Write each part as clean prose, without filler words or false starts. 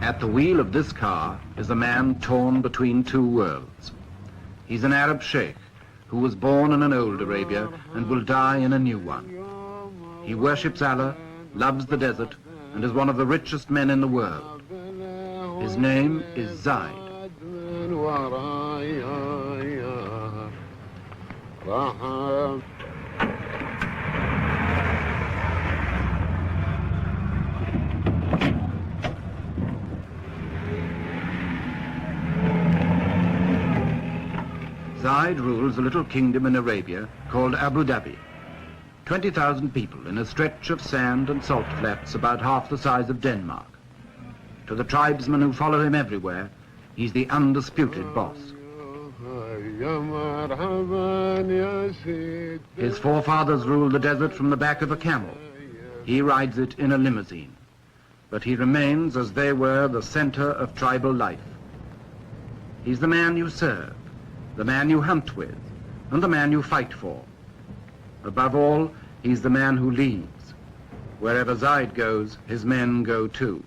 At the wheel of this car is a man torn between two worlds. He's an Arab sheikh who was born in an old Arabia and will die in a new one. He worships Allah, loves the desert, and is one of the richest men in the world. His name is Zaid. Zaid rules a little kingdom in Arabia called Abu Dhabi. 20,000 people in a stretch of sand and salt flats about half the size of Denmark. To the tribesmen who follow him everywhere, he's the undisputed boss. His forefathers ruled the desert from the back of a camel. He rides it in a limousine. But he remains, as they were, the center of tribal life. He's the man you serve, the man you hunt with, and the man you fight for. Above all, he's the man who leads. Wherever Zaid goes, his men go too.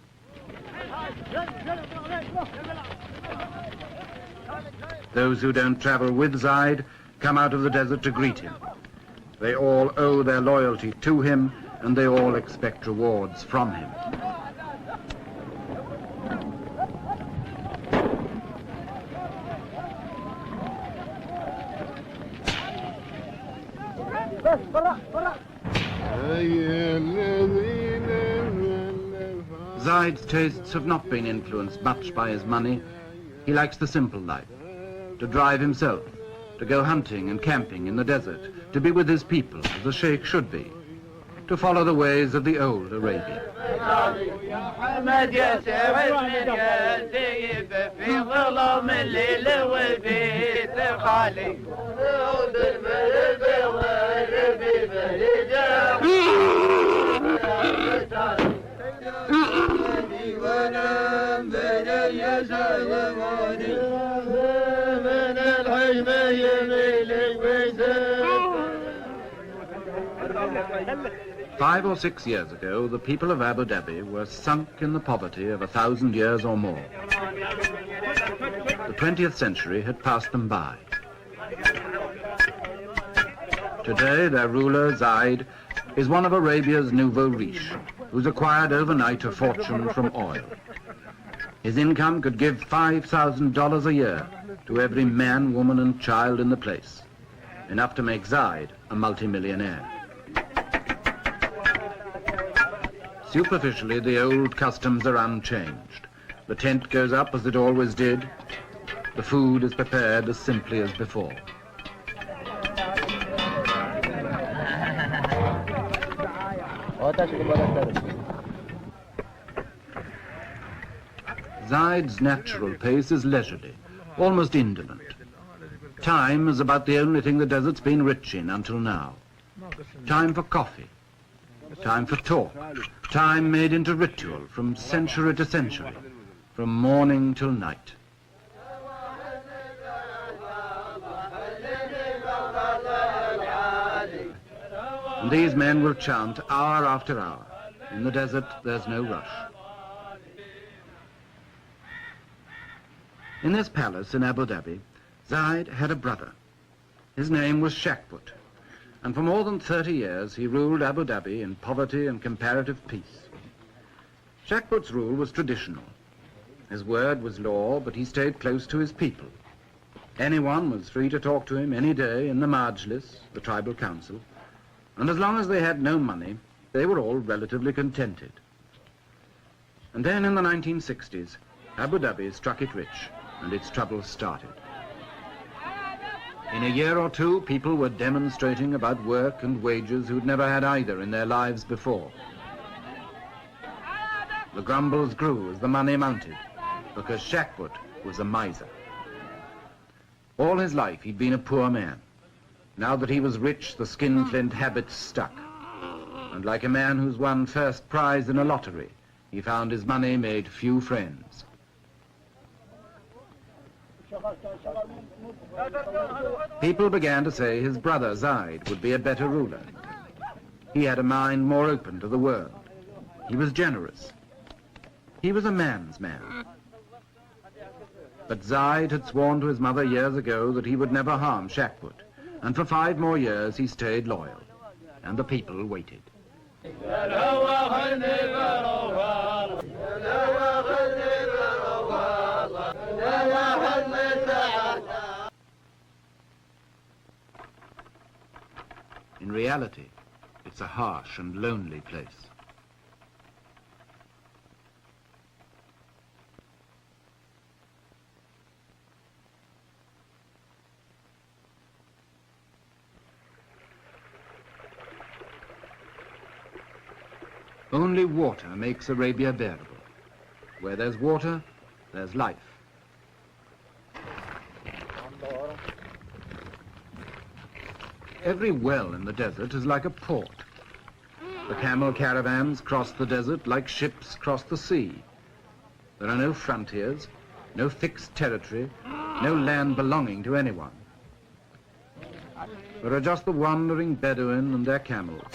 Those who don't travel with Zaid come out of the desert to greet him. They all owe their loyalty to him, and they all expect rewards from him. Zaid's tastes have not been influenced much by his money. He likes the simple life, to drive himself, to go hunting and camping in the desert, to be with his people as a sheikh should be, to follow the ways of the old Arabia. Five or 6 years ago, the people of Abu Dhabi were sunk in the poverty of 1,000 years or more. The 20th century had passed them by. Today, their ruler, Zaid, is one of Arabia's nouveau riche, who's acquired overnight a fortune from oil. His income could give $5,000 a year to every man, woman, and child in the place, enough to make Zaid a multimillionaire. Superficially, the old customs are unchanged. The tent goes up as it always did. The food is prepared as simply as before. Zaid's natural pace is leisurely, almost indolent. Time is about the only thing the desert's been rich in until now. Time for coffee, time for talk, time made into ritual from century to century, from morning till night. And these men will chant hour after hour. In the desert, there's no rush. In this palace in Abu Dhabi, Zaid had a brother. His name was Shakput, and for more than 30 years he ruled Abu Dhabi in poverty and comparative peace. Shakput's rule was traditional. His word was law, but he stayed close to his people. Anyone was free to talk to him any day in the Majlis, the tribal council, and as long as they had no money, they were all relatively contented. And then in the 1960s, Abu Dhabi struck it rich, and its troubles started. In a year or two, people were demonstrating about work and wages who'd never had either in their lives before. The grumbles grew as the money mounted, because Shakput was a miser. All his life he'd been a poor man. Now that he was rich, the skinflint habits stuck. And like a man who's won first prize in a lottery, he found his money made few friends. People began to say his brother Zaid would be a better ruler. He had a mind more open to the world. He was generous. He was a man's man. But Zaid had sworn to his mother years ago that he would never harm Shakput, and for 5 more years he stayed loyal, and the people waited. In reality, it's a harsh and lonely place. Only water makes Arabia bearable. Where there's water, there's life. Every well in the desert is like a port. The camel caravans cross the desert like ships cross the sea. There are no frontiers, no fixed territory, no land belonging to anyone. There are just the wandering Bedouin and their camels,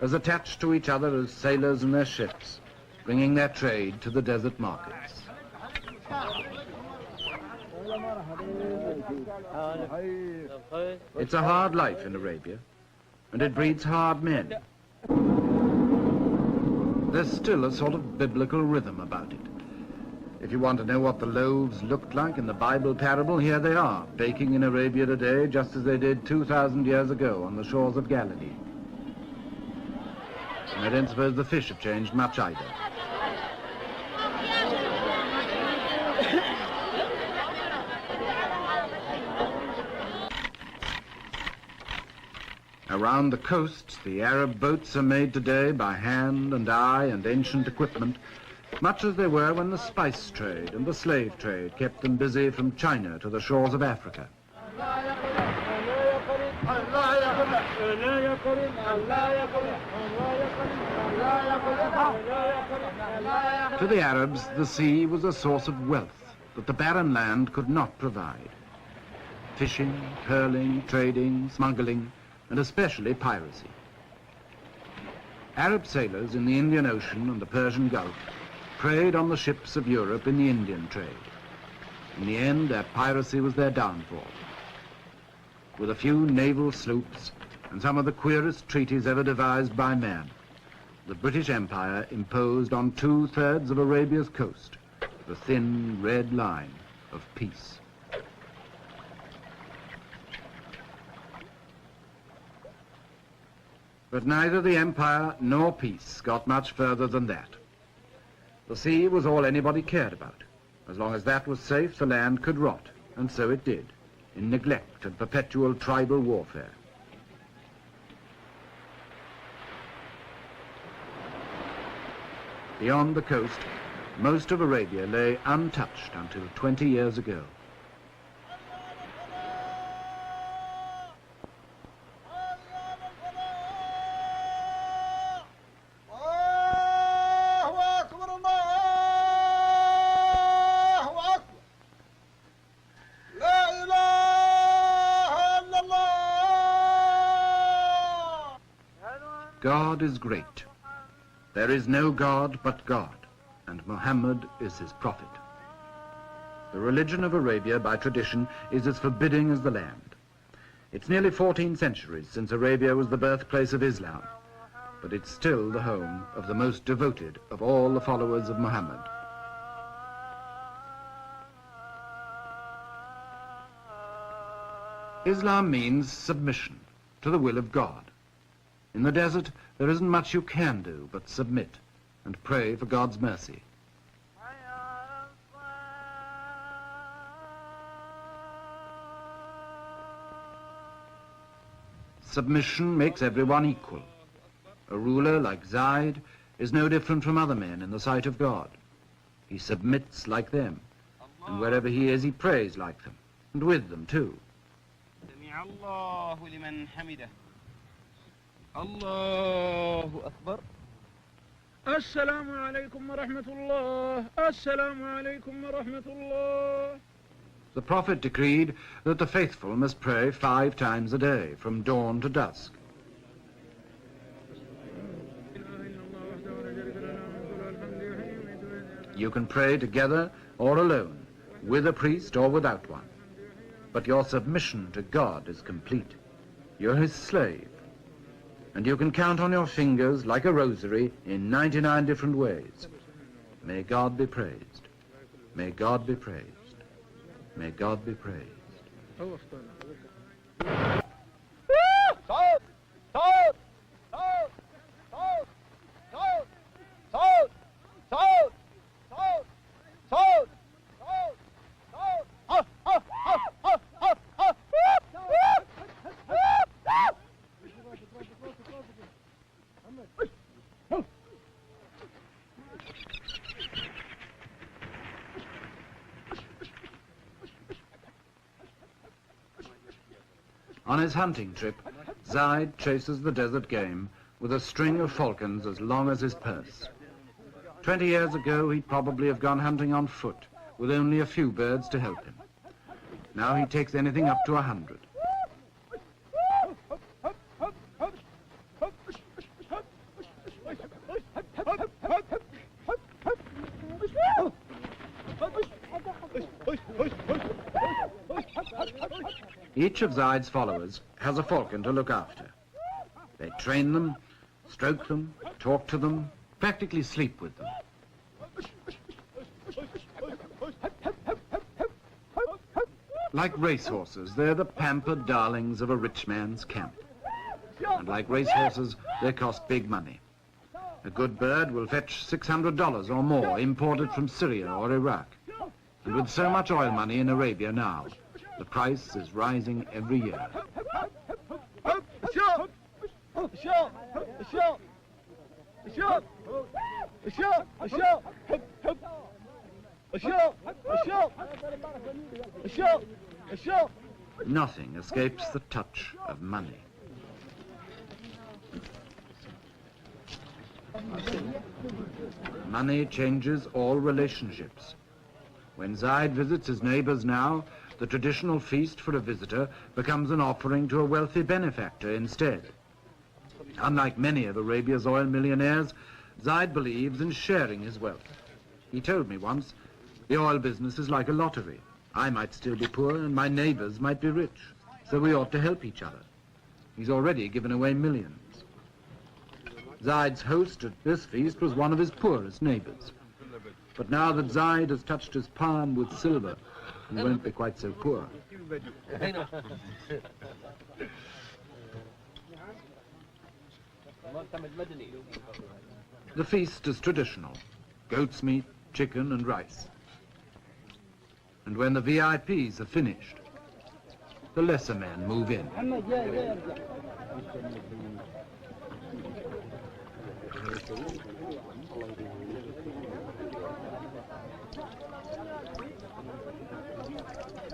as attached to each other as sailors and their ships, bringing their trade to the desert markets. It's a hard life in Arabia, and it breeds hard men. There's still a sort of biblical rhythm about it. If you want to know what the loaves looked like in the Bible parable, here they are, baking in Arabia today just as they did 2,000 years ago on the shores of Galilee. And I don't suppose the fish have changed much either. Around the coasts, the Arab boats are made today by hand and eye and ancient equipment, much as they were when the spice trade and the slave trade kept them busy from China to the shores of Africa. To the Arabs, the sea was a source of wealth that the barren land could not provide. Fishing, pearling, trading, smuggling, and especially piracy. Arab sailors in the Indian Ocean and the Persian Gulf preyed on the ships of Europe in the Indian trade. In the end, their piracy was their downfall. With a few naval sloops and some of the queerest treaties ever devised by man, the British Empire imposed on 2/3 of Arabia's coast the thin red line of peace. But neither the empire nor peace got much further than that. The sea was all anybody cared about. As long as that was safe, the land could rot, and so it did, in neglect and perpetual tribal warfare. Beyond the coast, most of Arabia lay untouched until 20 years ago. God is great. There is no God but God, and Muhammad is his prophet. The religion of Arabia, by tradition, is as forbidding as the land. It's nearly 14 centuries since Arabia was the birthplace of Islam, but it's still the home of the most devoted of all the followers of Muhammad. Islam means submission to the will of God. In the desert, there isn't much you can do but submit and pray for God's mercy. Submission makes everyone equal. A ruler like Zaid is no different from other men in the sight of God. He submits like them, and wherever he is, he prays like them, and with them too. الله أكبر السلام عليكم ورحمة الله السلام عليكم ورحمة الله. The Prophet decreed that the faithful must pray 5 times a day, from dawn to dusk. You can pray together or alone, with a priest or without one. But your submission to God is complete. You're his slave. And you can count on your fingers like a rosary in 99 different ways. May God be praised. May God be praised. May God be praised. On his hunting trip, Zaid chases the desert game with a string of falcons as long as his purse. 20 years ago, he'd probably have gone hunting on foot, with only a few birds to help him. Now he takes anything up to 100. Each of Zaid's followers has a falcon to look after. They train them, stroke them, talk to them, practically sleep with them. Like racehorses, they're the pampered darlings of a rich man's camp. And like racehorses, they cost big money. A good bird will fetch $600 or more, imported from Syria or Iraq. And with so much oil money in Arabia now, the price is rising every year. Nothing escapes the touch of money. Money changes all relationships. When Zaid visits his neighbors now, the traditional feast for a visitor becomes an offering to a wealthy benefactor instead. Unlike many of Arabia's oil millionaires, Zaid believes in sharing his wealth. He told me once, the oil business is like a lottery. I might still be poor and my neighbors might be rich, so we ought to help each other. He's already given away millions. Zaid's host at this feast was one of his poorest neighbors. But now that Zaid has touched his palm with silver, he won't be quite so poor. The feast is traditional. Goat's meat, chicken and rice. And when the VIPs are finished, the lesser men move in.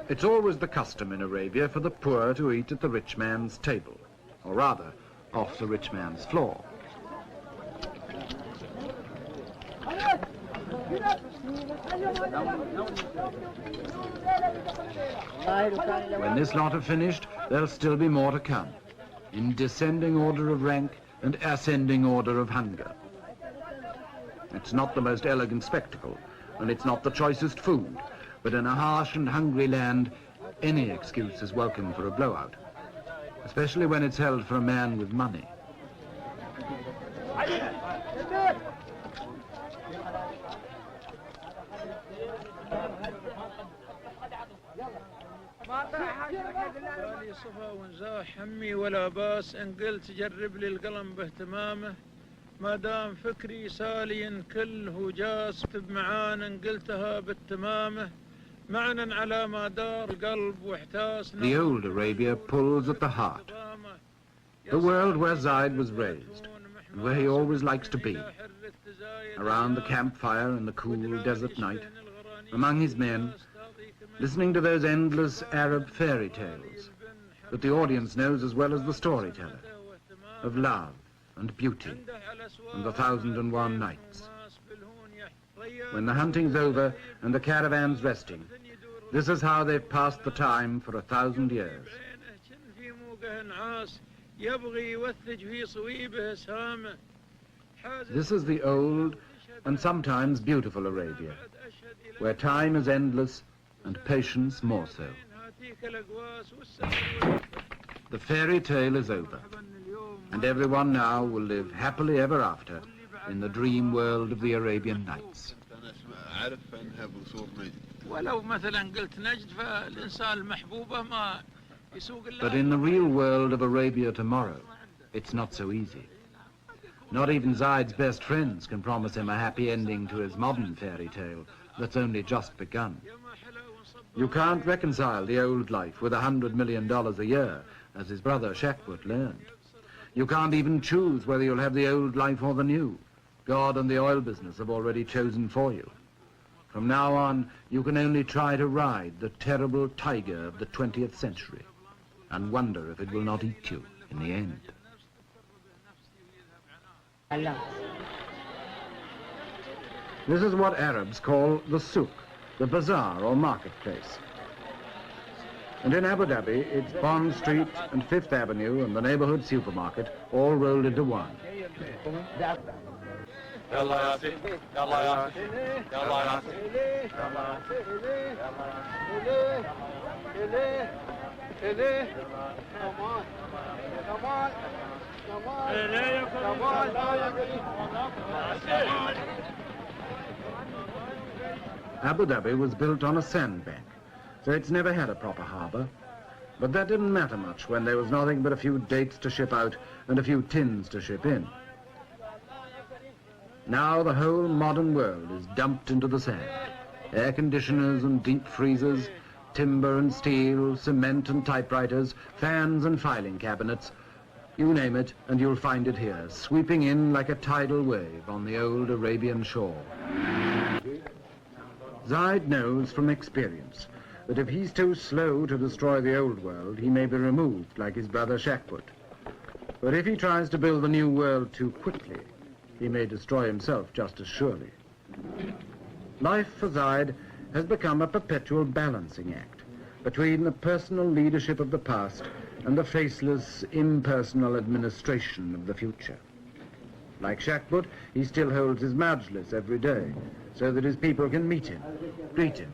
It's always the custom in Arabia for the poor to eat at the rich man's table, or rather, off the rich man's floor. When this lot are finished, there'll still be more to come, in descending order of rank and ascending order of hunger. It's not the most elegant spectacle, and it's not the choicest food, but in a harsh and hungry land, any excuse is welcome for a blowout, especially when it's held for a man with money. لي صفا ونزاح همي ولا باس ان قلت جرب لي القلم باهتمامه ما دام فكري سالي كل هو جاس بمعان ان قلتها بالتمامه معنا على ما دار قلب واحتاس. The old Arabia pulls at the heart. The world where Zaid was raised, and where he always likes to be. Around the campfire in the cool desert night, among his men, listening to those endless Arab fairy tales that the audience knows as well as the storyteller, of love and beauty and the 1,001 nights. When the hunting's over and the caravan's resting, this is how they've passed the time for 1,000 years. This is the old, and sometimes beautiful Arabia, where time is endless and patience more so. The fairy tale is over, and everyone now will live happily ever after in the dream world of the Arabian Nights. But in the real world of Arabia tomorrow, it's not so easy. Not even Zaid's best friends can promise him a happy ending to his modern fairy tale that's only just begun. You can't reconcile the old life with $100 million a year, as his brother Shakbut learned. You can't even choose whether you'll have the old life or the new. God and the oil business have already chosen for you. From now on, you can only try to ride the terrible tiger of the 20th century and wonder if it will not eat you in the end. This is what Arabs call the souk, the bazaar or marketplace. And in Abu Dhabi, it's Bond Street and Fifth Avenue and the neighborhood supermarket all rolled into one. Abu Dhabi was built on a sandbank, so it's never had a proper harbour. But that didn't matter much when there was nothing but a few dates to ship out and a few tins to ship in. Now the whole modern world is dumped into the sand. Air conditioners and deep freezers, timber and steel, cement and typewriters, fans and filing cabinets. You name it and you'll find it here, sweeping in like a tidal wave on the old Arabian shore. Zaid knows from experience that if he's too slow to destroy the old world, he may be removed like his brother Shakbut. But if he tries to build the new world too quickly, he may destroy himself just as surely. Life for Zaid has become a perpetual balancing act between the personal leadership of the past and the faceless, impersonal administration of the future. Like Shakbut, he still holds his majlis every day, so that his people can meet him, greet him,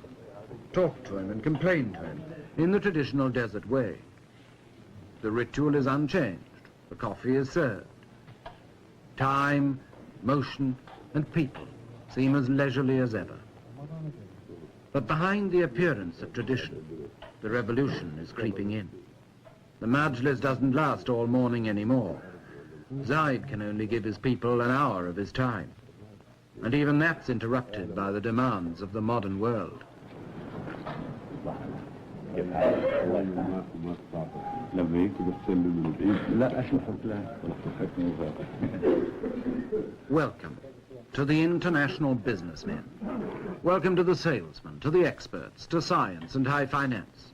talk to him and complain to him in the traditional desert way. The ritual is unchanged. The coffee is served. Time, motion and people seem as leisurely as ever. But behind the appearance of tradition, the revolution is creeping in. The majlis doesn't last all morning anymore. Zaid can only give his people an hour of his time. And even that's interrupted by the demands of the modern world. Welcome to the international businessmen. Welcome to the salesmen, to the experts, to science and high finance.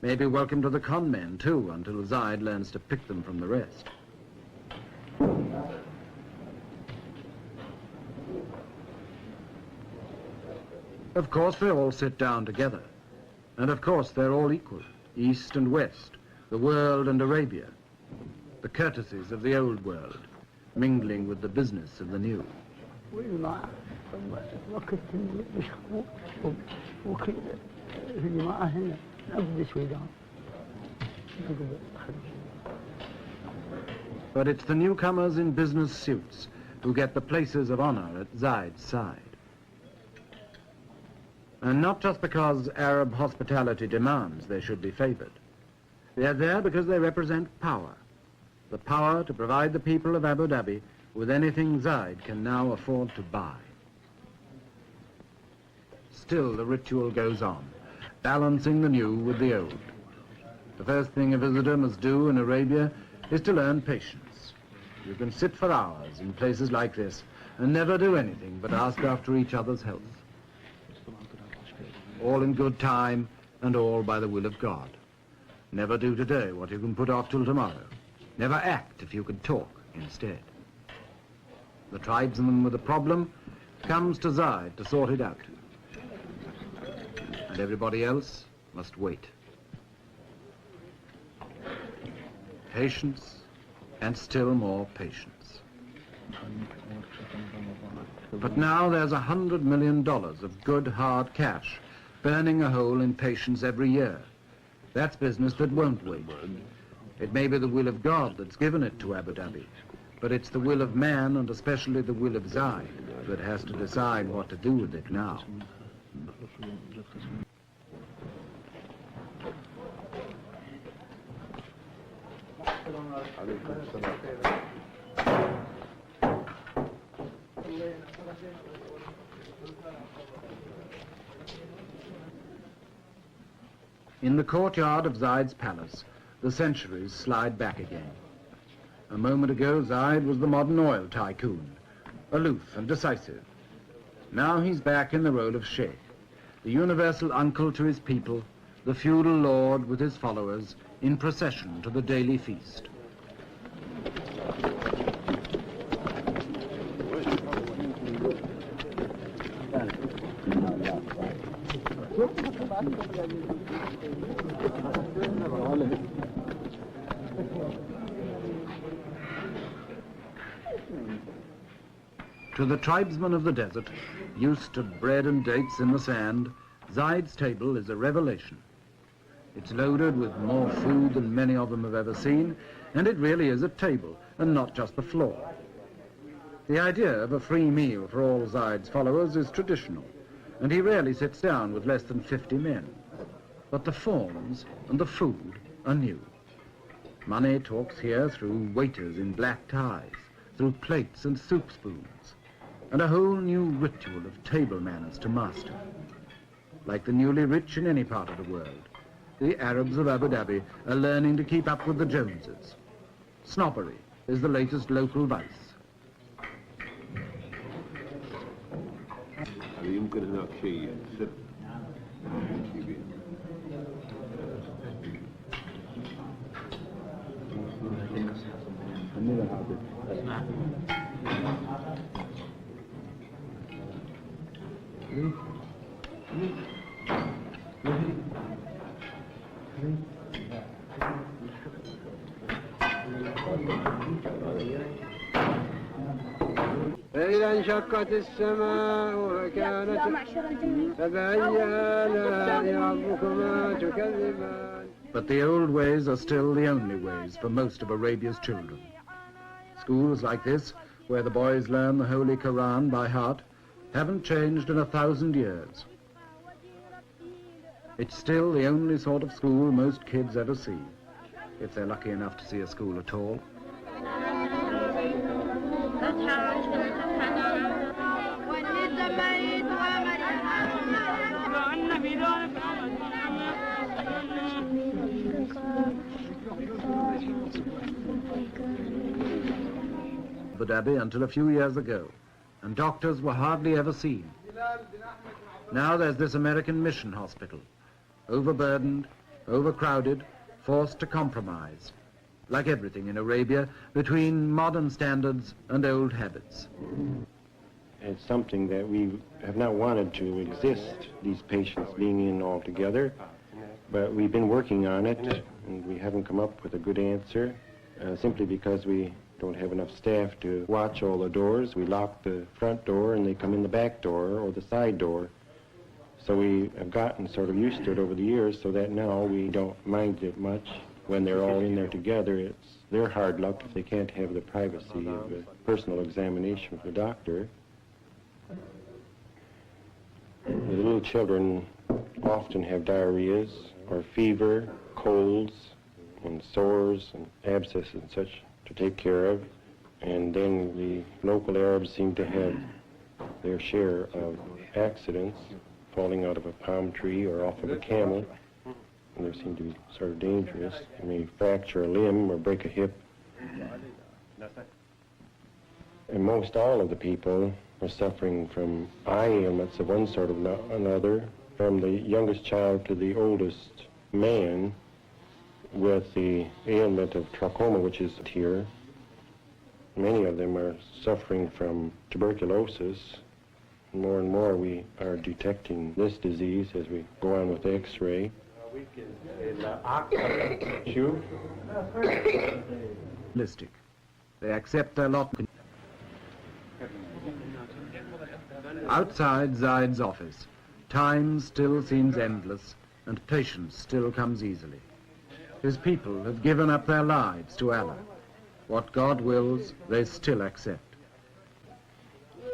Maybe welcome to the con men too, until Zaid learns to pick them from the rest. Of course they all sit down together. And of course they're all equal, East and West, the world and Arabia, the courtesies of the old world, mingling with the business of the new. But it's the newcomers in business suits who get the places of honor at Zaid's side. And not just because Arab hospitality demands they should be favored. They're there because they represent power. The power to provide the people of Abu Dhabi with anything Zaid can now afford to buy. Still, the ritual goes on, balancing the new with the old. The first thing a visitor must do in Arabia is to learn patience. You can sit for hours in places like this and never do anything but ask after each other's health. All in good time and all by the will of God. Never do today what you can put off till tomorrow. Never act if you could talk instead. The tribesman with a problem comes to Zaid to sort it out. And everybody else must wait. Patience and still more patience. But now there's $100 million of good, hard cash, burning a hole in patients every year. That's business that won't wait. It may be the will of God that's given it to Abu Dhabi, but it's the will of man, and especially the will of Zaid, that has to decide what to do with it now. In the courtyard of Zaid's palace, the centuries slide back again. A moment ago, Zaid was the modern oil tycoon, aloof and decisive. Now he's back in the role of sheikh, the universal uncle to his people, the feudal lord with his followers, in procession to the daily feast. To the tribesmen of the desert, used to bread and dates in the sand, Zaid's table is a revelation. It's loaded with more food than many of them have ever seen, and it really is a table, and not just the floor. The idea of a free meal for all Zaid's followers is traditional, and he rarely sits down with less than 50 men. But the forms and the food are new. Money talks here through waiters in black ties, through plates and soup spoons, and a whole new ritual of table manners to master. Like the newly rich in any part of the world, the Arabs of Abu Dhabi are learning to keep up with the Joneses. Snobbery is the latest local vice. فإذا انشقت السماء فكانت فبأي آلاء ربكما تكذبان. But the old ways are still the only ways for most of Arabia's children. Schools like this, where the boys learn the Holy Quran by heart, haven't changed in 1,000 years. It's still the only sort of school most kids ever see, if they're lucky enough to see a school at all. Abu Dhabi until a few years ago, and doctors were hardly ever seen. Now there's this American mission hospital, overburdened, overcrowded, forced to compromise, like everything in Arabia, between modern standards and old habits. It's something that we have not wanted to exist, these patients being in all together, but we've been working on it, and we haven't come up with a good answer, simply because we don't have enough staff to watch all the doors. We lock the front door and they come in the back door or the side door. So we have gotten sort of used to it over the years, so that now we don't mind it much. When they're all in there together, it's their hard luck if they can't have the privacy of a personal examination with the doctor. The little children often have diarrheas or fever, colds and sores and abscesses and such to take care of. And then the local Arabs seem to have their share of accidents, falling out of a palm tree or off of a camel. And they seem to be sort of dangerous. They may fracture a limb or break a hip. And most all of the people are suffering from eye ailments of one sort or another, from the youngest child to the oldest man, with the ailment of trachoma, which is here. Many of them are suffering from tuberculosis. More and more we are detecting this disease as we go on with X-ray. They accept their lot. Outside Zaid's office, time still seems endless and patience still comes easily. His people have given up their lives to Allah. What God wills, they still accept.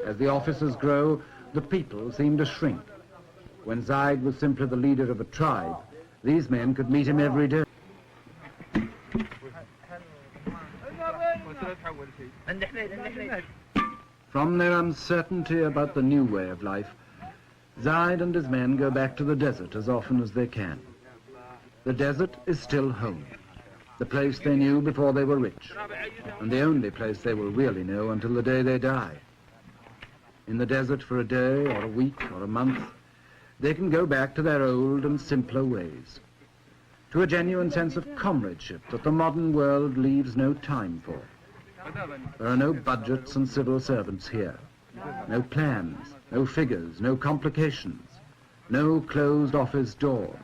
As the officers grow, the people seem to shrink. When Zaid was simply the leader of a tribe, these men could meet him every day. From their uncertainty about the new way of life, Zaid and his men go back to the desert as often as they can. The desert is still home, the place they knew before they were rich, and the only place they will really know until the day they die. In the desert for a day or a week or a month, they can go back to their old and simpler ways, to a genuine sense of comradeship that the modern world leaves no time for. There are no budgets and civil servants here, no plans, no figures, no complications, no closed office doors.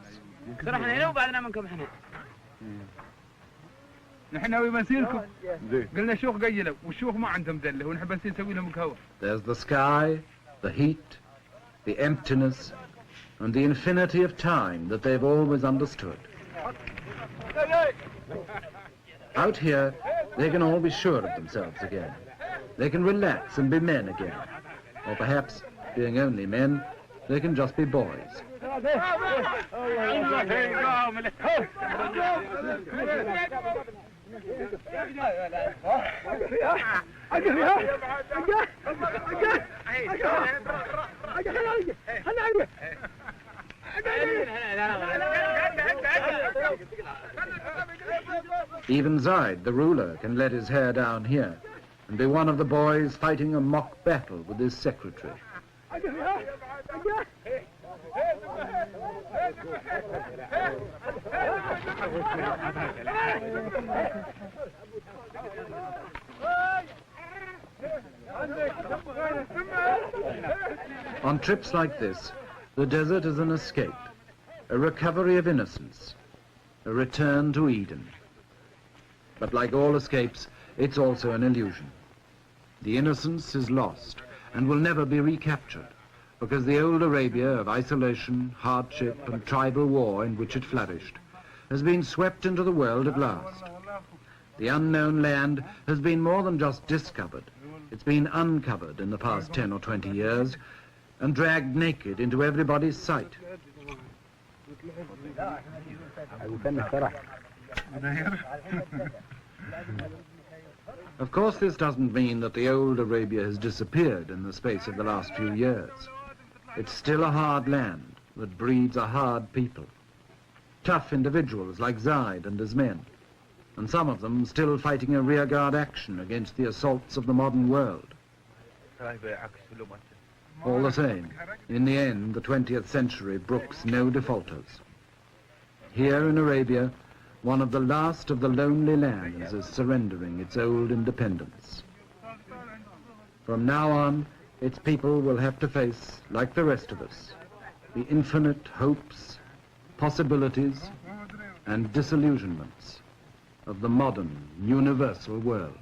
There's the sky, the heat, the emptiness, and the infinity of time that they've always understood. Out here, they can all be sure of themselves again. They can relax and be men again. Or perhaps, being only men, they can just be boys. Even Zaid, the ruler, can let his hair down here and be one of the boys fighting a mock battle with his secretary. On trips like this, the desert is an escape, a recovery of innocence, a return to Eden. But like all escapes, it's also an illusion. The innocence is lost and will never be recaptured, because the old Arabia of isolation, hardship and tribal war in which it flourished has been swept into the world at last. The unknown land has been more than just discovered. It's been uncovered in the past 10 or 20 years and dragged naked into everybody's sight. Of course, this doesn't mean that the old Arabia has disappeared in the space of the last few years. It's still a hard land that breeds a hard people. Tough individuals like Zaid and his men, and some of them still fighting a rearguard action against the assaults of the modern world. All the same, in the end, the 20th century brooks no defaulters. Here in Arabia, one of the last of the lonely lands is surrendering its old independence. From now on, its people will have to face, like the rest of us, the infinite hopes, possibilities, and disillusionments of the modern, universal world.